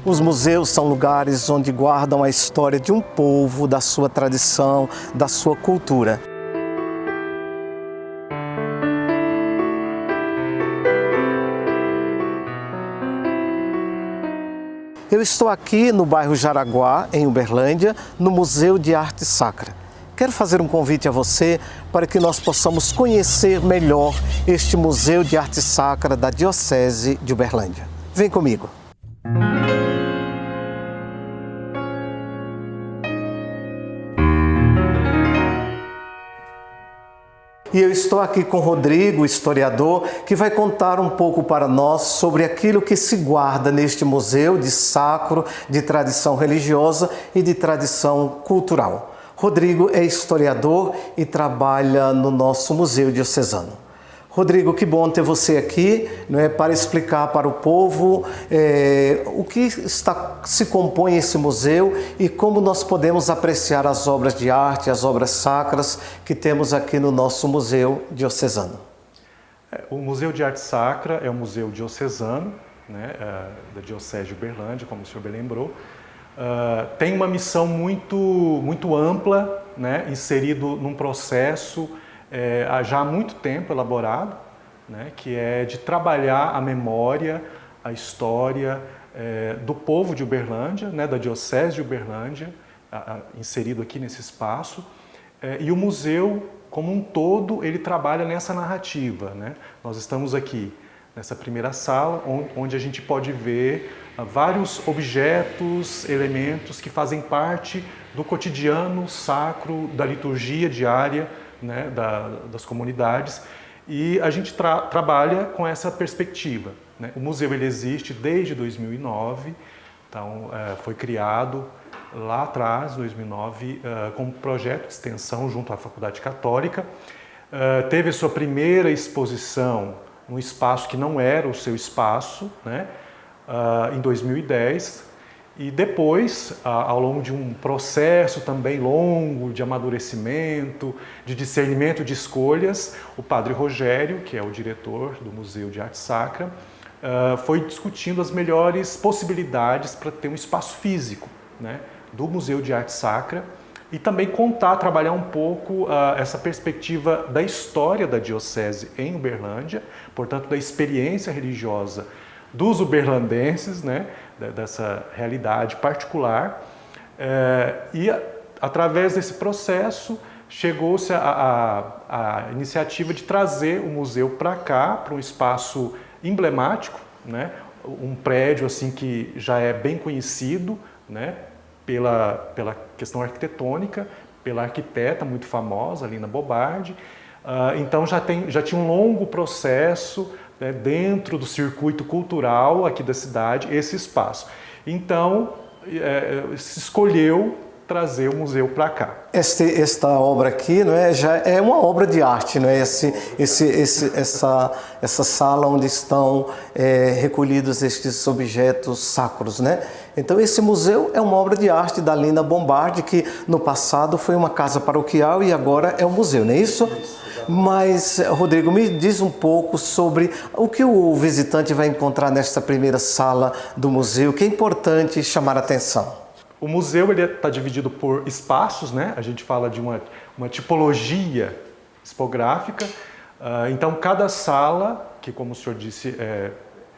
Os museus são lugares onde guardam a história de um povo, da sua tradição, da sua cultura. Eu estou aqui no bairro Jaraguá, em Uberlândia, no Museu de Arte Sacra. Quero fazer um convite a você para que nós possamos conhecer melhor este Museu de Arte Sacra da Diocese de Uberlândia. Vem comigo! E eu estou aqui com Rodrigo, historiador, que vai contar um pouco para nós sobre aquilo que se guarda neste museu de sacro, de tradição religiosa e de tradição cultural. Rodrigo é historiador e trabalha no nosso Museu Diocesano. Rodrigo, que bom ter você aqui, para explicar para o povo o que se compõe esse museu e como nós podemos apreciar as obras de arte, as obras sacras que temos aqui no nosso Museu Diocesano. O Museu de Arte Sacra é um museu diocesano, da Diocese de Uberlândia, como o senhor bem lembrou. Tem uma missão muito ampla, inserido num processo já há muito tempo elaborado, que é de trabalhar a memória, a história do povo de Uberlândia, da Diocese de Uberlândia, inserido aqui nesse espaço. E o museu, como um todo, ele trabalha nessa narrativa. Nós estamos aqui nessa primeira sala, onde a gente pode ver vários objetos, elementos que fazem parte do cotidiano sacro, da liturgia diária, das comunidades, e a gente trabalha com essa perspectiva. O museu ele existe desde 2009, então foi criado lá atrás, 2009, como projeto de extensão junto à Faculdade Católica. Teve a sua primeira exposição num espaço que não era o seu espaço, em 2010, e depois, ao longo de um processo também longo de amadurecimento, de discernimento de escolhas, o padre Rogério, que é o diretor do Museu de Arte Sacra, foi discutindo as melhores possibilidades para ter um espaço físico do Museu de Arte Sacra e também trabalhar um pouco essa perspectiva da história da Diocese em Uberlândia, portanto da experiência religiosa dos uberlandenses, dessa realidade particular, e através desse processo chegou-se a iniciativa de trazer o museu para cá, para um espaço emblemático, um prédio assim que já é bem conhecido, pela questão arquitetônica, pela arquiteta muito famosa, Lina Bobardi. Então já tinha um longo processo dentro do circuito cultural aqui da cidade, esse espaço. Então, se escolheu trazer o museu para cá. Esta obra aqui já é uma obra de arte, essa sala onde estão recolhidos estes objetos sacros. Então esse museu é uma obra de arte da Lina Bobardi, que no passado foi uma casa paroquial e agora é um museu, não é isso? Mas, Rodrigo, me diz um pouco sobre o que o visitante vai encontrar nesta primeira sala do museu, que é importante chamar a atenção. O museu está dividido por espaços, a gente fala de uma tipologia expográfica. Então, cada sala, que como o senhor disse,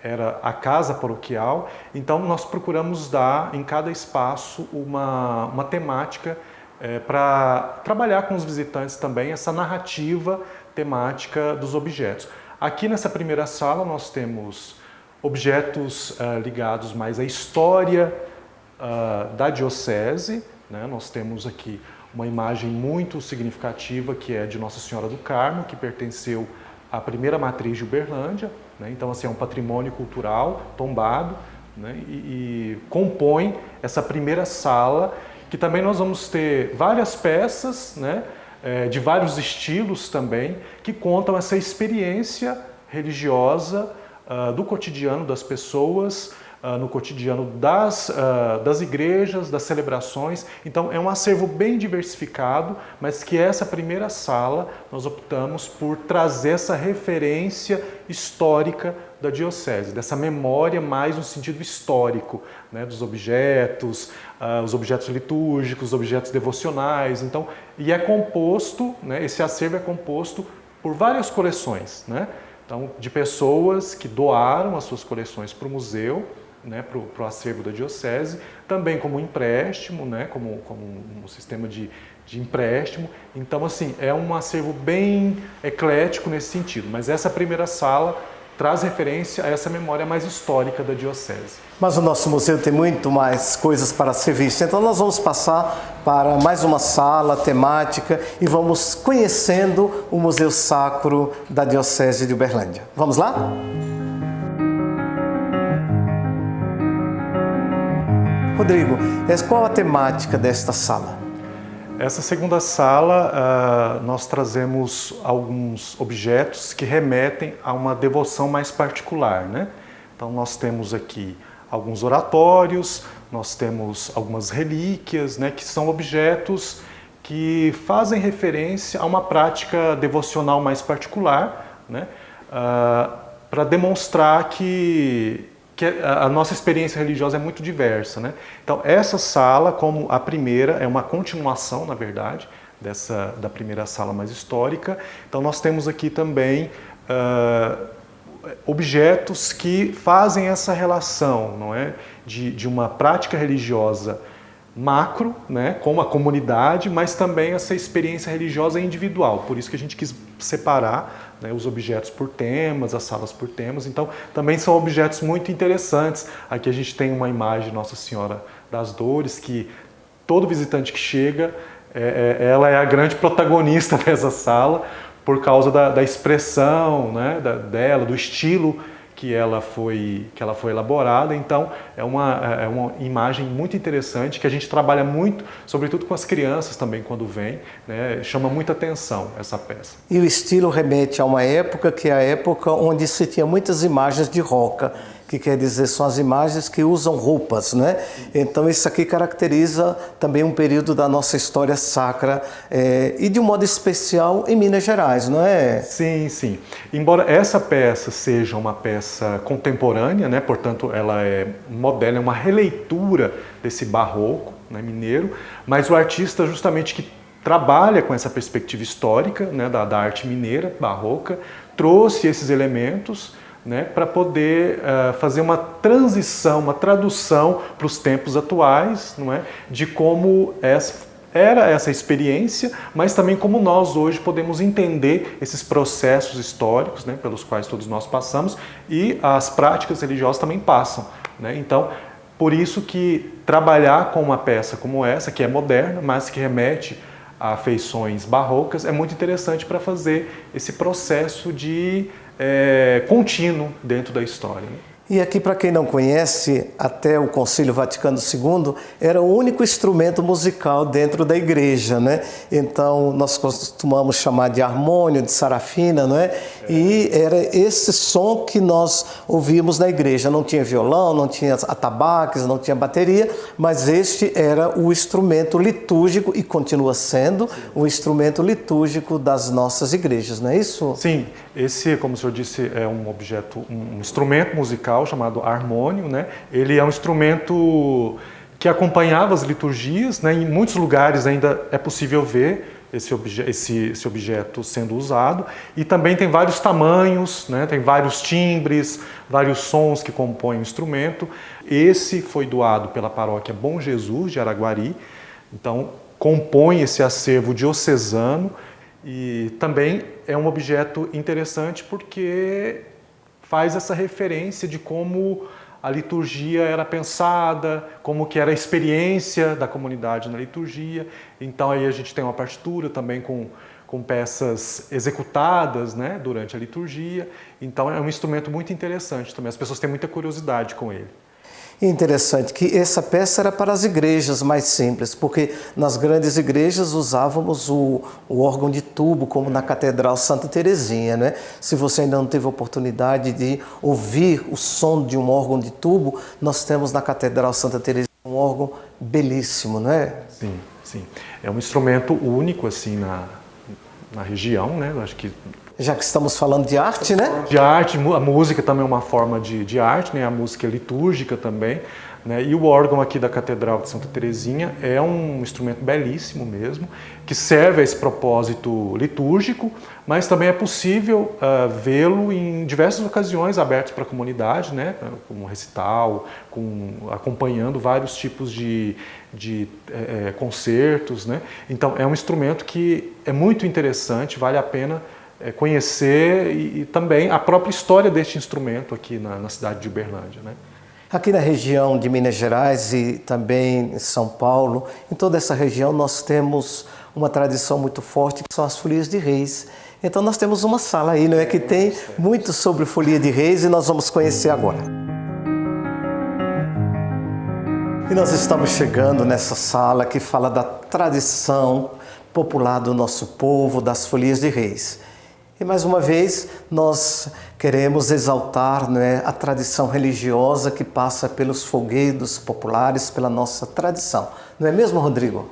era a casa paroquial, então nós procuramos dar em cada espaço uma temática para trabalhar com os visitantes também essa narrativa temática dos objetos. Aqui nessa primeira sala nós temos objetos ligados mais à história da diocese, Nós temos aqui uma imagem muito significativa que é de Nossa Senhora do Carmo, que pertenceu à primeira matriz de Uberlândia, Então assim, é um patrimônio cultural tombado, e compõe essa primeira sala, que também nós vamos ter várias peças, de vários estilos também, que contam essa experiência religiosa do cotidiano das pessoas, no cotidiano das igrejas, das celebrações. Então é um acervo bem diversificado, mas que essa primeira sala nós optamos por trazer essa referência histórica da diocese, dessa memória mais no sentido histórico, né, dos objetos, os objetos litúrgicos, os objetos devocionais. Então, e é composto, né, esse acervo é composto por várias coleções, né? Então, de pessoas que doaram as suas coleções para o museu, né, para o acervo da diocese, também como empréstimo, né, como um sistema de empréstimo. Então, assim, é um acervo bem eclético nesse sentido, mas essa primeira sala traz referência a essa memória mais histórica da diocese. Mas o nosso museu tem muito mais coisas para ser visto, então nós vamos passar para mais uma sala temática e vamos conhecendo o Museu Sacro da Diocese de Uberlândia. Vamos lá? Rodrigo, qual a temática desta sala? Essa segunda sala, nós trazemos alguns objetos que remetem a uma devoção mais particular, né? Então nós temos aqui alguns oratórios, nós temos algumas relíquias, né, que são objetos que fazem referência a uma prática devocional mais particular, né, para demonstrar que a nossa experiência religiosa é muito diversa, né? Então, essa sala, como a primeira, é uma continuação, na verdade, da primeira sala mais histórica. Então, nós temos aqui também objetos que fazem essa relação, não é? De uma prática religiosa macro, né, com a comunidade, mas também essa experiência religiosa individual. Por isso que a gente quis separar, né, os objetos por temas, as salas por temas. Então, também são objetos muito interessantes. Aqui a gente tem uma imagem de Nossa Senhora das Dores, que todo visitante que chega, ela é a grande protagonista dessa sala, por causa da expressão, né, dela, do estilo que ela foi elaborada. Então, é uma imagem muito interessante, que a gente trabalha muito, sobretudo com as crianças também, quando vem, né, chama muita atenção essa peça. E o estilo remete a uma época que é a época onde se tinha muitas imagens de roca, que quer dizer, são as imagens que usam roupas, né? Então isso aqui caracteriza também um período da nossa história sacra e de um modo especial em Minas Gerais, não é? Sim, sim. Embora essa peça seja uma peça contemporânea, né? Portanto ela é moderna, é uma releitura desse barroco, né, mineiro, mas o artista justamente que trabalha com essa perspectiva histórica, né, da arte mineira, barroca, trouxe esses elementos, né, para poder fazer uma transição, uma tradução para os tempos atuais, não é, de como era essa experiência, mas também como nós hoje podemos entender esses processos históricos, né, pelos quais todos nós passamos, e as práticas religiosas também passam, né? Então, por isso que trabalhar com uma peça como essa, que é moderna, mas que remete a feições barrocas, é muito interessante para fazer esse processo de contínuo dentro da história, né? E aqui, para quem não conhece, até o Concílio Vaticano II era o único instrumento musical dentro da igreja, né? Então, nós costumamos chamar de harmônio, de sarafina, não é? E era esse som que nós ouvíamos na igreja. Não tinha violão, não tinha atabaques, não tinha bateria, mas este era o instrumento litúrgico e continua sendo o instrumento litúrgico das nossas igrejas, não é isso? Sim, esse, como o senhor disse, é um objeto, um instrumento musical chamado harmônio, né? Ele é um instrumento que acompanhava as liturgias, né? Em muitos lugares ainda é possível ver esse objeto sendo usado, e também tem vários tamanhos, né? Tem vários timbres, vários sons que compõem o instrumento. Esse foi doado pela paróquia Bom Jesus de Araguari, então compõe esse acervo diocesano, e também é um objeto interessante porque faz essa referência de como a liturgia era pensada, como que era a experiência da comunidade na liturgia. Então aí a gente tem uma partitura também com peças executadas, né, durante a liturgia. Então é um instrumento muito interessante também, as pessoas têm muita curiosidade com ele. Interessante que essa peça era para as igrejas mais simples, porque nas grandes igrejas usávamos o órgão de tubo, como na Catedral Santa Teresinha, né? Se você ainda não teve oportunidade de ouvir o som de um órgão de tubo, nós temos na Catedral Santa Teresinha um órgão belíssimo, não é? Sim, sim. É um instrumento único assim na região, né? Eu acho que já que estamos falando de arte, né? De arte, a música também é uma forma de arte, né? A música é litúrgica também. Né? E o órgão aqui da Catedral de Santa Teresinha é um instrumento belíssimo mesmo, que serve a esse propósito litúrgico, mas também é possível vê-lo em diversas ocasiões abertas para a comunidade, né? Com recital, acompanhando vários tipos de concertos. Né? Então é um instrumento que é muito interessante, vale a pena conhecer e também a própria história deste instrumento aqui na cidade de Uberlândia. Né? Aqui na região de Minas Gerais e também em São Paulo, em toda essa região nós temos uma tradição muito forte, que são as folias de reis. Então nós temos uma sala aí, não é, que tem muito sobre folia de reis e nós vamos conhecer agora. E nós estamos chegando nessa sala que fala da tradição popular do nosso povo, das folias de reis. E mais uma vez nós queremos exaltar, não é, a tradição religiosa que passa pelos folguedos populares, pela nossa tradição. Não é mesmo, Rodrigo?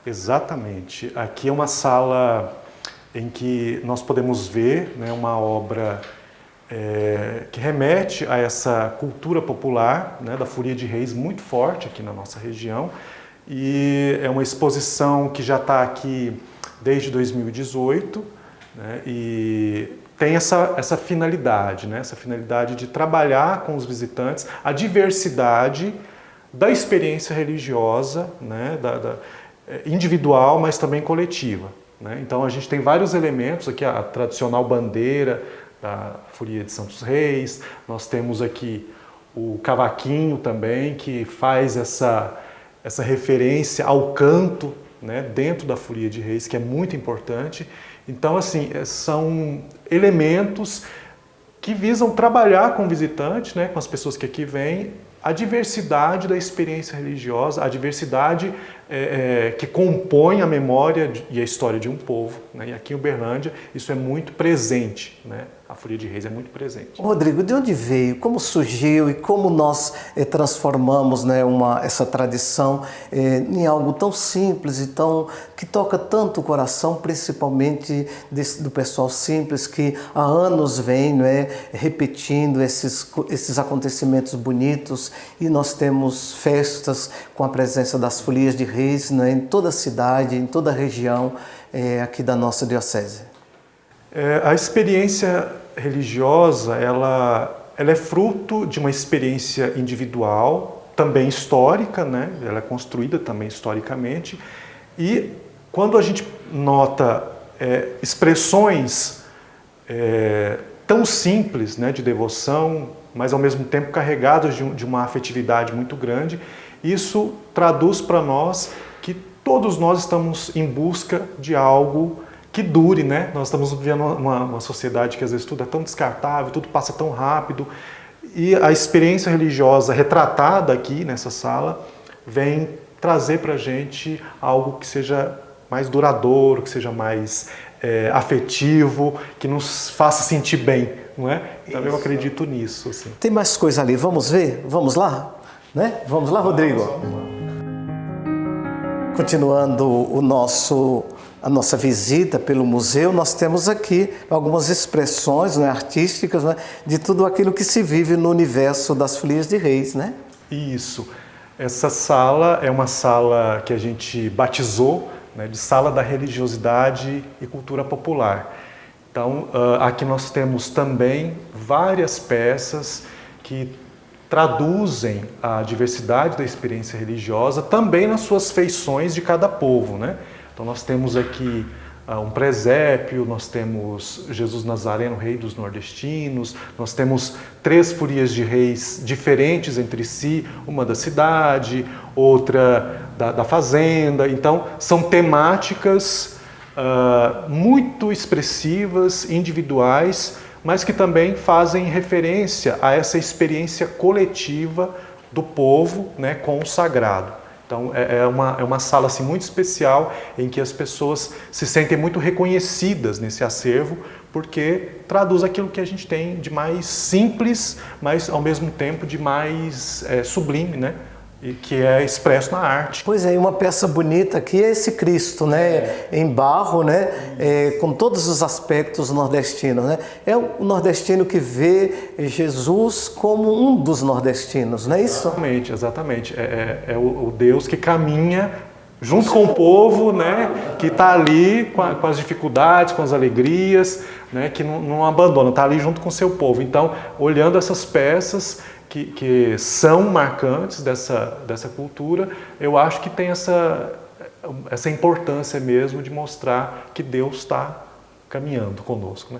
Exatamente. Aqui é uma sala em que nós podemos ver, né, uma obra que remete a essa cultura popular, né, da folia de reis muito forte aqui na nossa região. E é uma exposição que já está aqui desde 2018, né, e tem essa finalidade, né, essa finalidade de trabalhar com os visitantes a diversidade da experiência religiosa, né, individual, mas também coletiva. Né? Então a gente tem vários elementos aqui, a tradicional bandeira da Folia de Santos Reis, nós temos aqui o cavaquinho também, que faz essa referência ao canto, né, dentro da Folia de Reis, que é muito importante. Então, assim, são elementos que visam trabalhar com o visitante, né, com as pessoas que aqui vêm, a diversidade da experiência religiosa, a diversidade que compõe a memória e a história de um povo. Né? E aqui em Uberlândia isso é muito presente, né? A Folia de Reis é muito presente. Rodrigo, de onde veio, como surgiu e como nós transformamos, né, essa tradição em algo tão simples e que toca tanto o coração, principalmente do pessoal simples que há anos vem, né, repetindo esses acontecimentos bonitos, e nós temos festas com a presença das folias de reis, né, em toda a cidade, em toda a região aqui da nossa diocese. A experiência religiosa, ela é fruto de uma experiência individual, também histórica, né? Ela é construída também historicamente, e quando a gente nota expressões tão simples, né, de devoção, mas ao mesmo tempo carregadas de uma afetividade muito grande, isso traduz para nós que todos nós estamos em busca de algo que dure, né? Nós estamos vivendo uma sociedade que às vezes tudo é tão descartável, tudo passa tão rápido, e a experiência religiosa retratada aqui nessa sala vem trazer para a gente algo que seja mais duradouro, que seja mais afetivo, que nos faça sentir bem, não é? Então eu acredito nisso. Assim. Tem mais coisa ali, vamos ver? Vamos lá? Né? Vamos lá, Rodrigo? Vamos lá. Continuando a nossa visita pelo museu, nós temos aqui algumas expressões, né, artísticas, né, de tudo aquilo que se vive no universo das folias de reis, né? Isso. Essa sala é uma sala que a gente batizou, né, de Sala da Religiosidade e Cultura Popular. Então, aqui nós temos também várias peças que traduzem a diversidade da experiência religiosa também nas suas feições de cada povo, né? Então nós temos aqui um presépio, nós temos Jesus Nazareno, rei dos nordestinos, nós temos 3 folias de reis diferentes entre si, uma da cidade, outra da fazenda. Então são temáticas muito expressivas, individuais, mas que também fazem referência a essa experiência coletiva do povo, né, com o sagrado. Então é uma sala assim, muito especial, em que as pessoas se sentem muito reconhecidas nesse acervo, porque traduz aquilo que a gente tem de mais simples, mas ao mesmo tempo de mais sublime, né, e que é expresso na arte. Pois é, e uma peça bonita aqui é esse Cristo, né? Em barro, né? Com todos os aspectos nordestinos, né? É o nordestino que vê Jesus como um dos nordestinos, não é isso? Exatamente, exatamente. É o Deus que caminha junto com o povo, né? Que está ali com as dificuldades, com as alegrias, né? Que não abandona, está ali junto com o seu povo. Então, olhando essas peças que são marcantes dessa cultura, eu acho que tem essa importância mesmo de mostrar que Deus está caminhando conosco, né?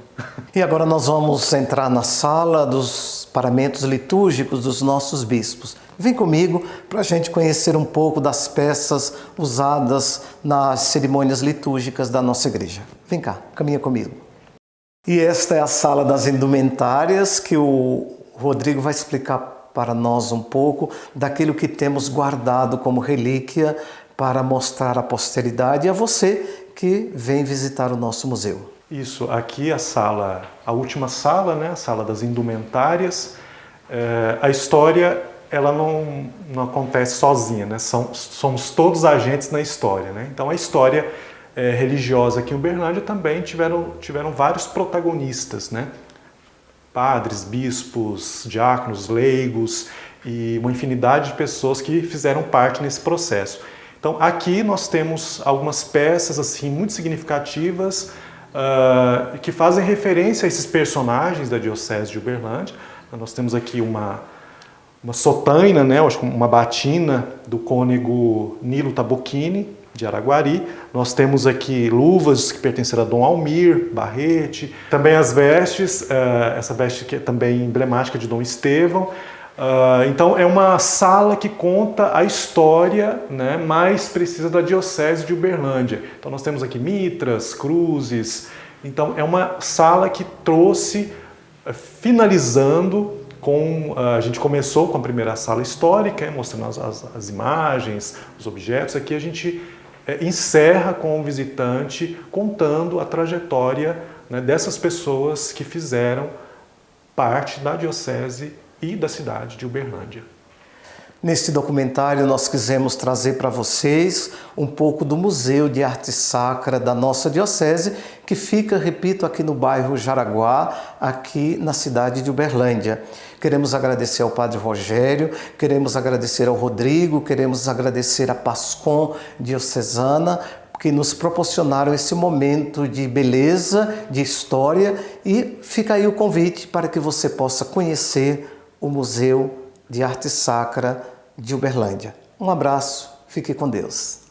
E agora nós vamos entrar na sala dos paramentos litúrgicos dos nossos bispos. Vem comigo para a gente conhecer um pouco das peças usadas nas cerimônias litúrgicas da nossa igreja. Vem cá, caminha comigo. E esta é a sala das indumentárias que o Rodrigo vai explicar para nós um pouco daquilo que temos guardado como relíquia para mostrar à posteridade e a você que vem visitar o nosso museu. Isso, aqui a última sala, né, a sala das indumentárias. A história, ela não acontece sozinha, né? Somos todos agentes na história, né? Então a história religiosa aqui em Uberlândia também tiveram vários protagonistas, né? Padres, bispos, diáconos, leigos e uma infinidade de pessoas que fizeram parte nesse processo. Então aqui nós temos algumas peças assim muito significativas que fazem referência a esses personagens da Diocese de Uberlândia. Nós temos aqui uma sotaina, né, uma batina do cônego Nilo Tabocchini, de Araguari. Nós temos aqui luvas que pertenceram a Dom Almir, Barrete. Também as vestes, essa veste que é também emblemática de Dom Estevão. Então é uma sala que conta a história, né, mais precisa da Diocese de Uberlândia. Então nós temos aqui mitras, cruzes. Então é uma sala que trouxe, finalizando a gente começou com a primeira sala histórica, mostrando as imagens, os objetos. Aqui a gente encerra com o visitante contando a trajetória, né, dessas pessoas que fizeram parte da Diocese e da cidade de Uberlândia. Neste documentário nós quisemos trazer para vocês um pouco do Museu de Arte Sacra da nossa Diocese, que fica, repito, aqui no bairro Jaraguá, aqui na cidade de Uberlândia. Queremos agradecer ao Padre Rogério, queremos agradecer ao Rodrigo, queremos agradecer à Pascom Diocesana, que nos proporcionaram esse momento de beleza, de história, e fica aí o convite para que você possa conhecer o Museu de Arte Sacra de Uberlândia. Um abraço, fique com Deus.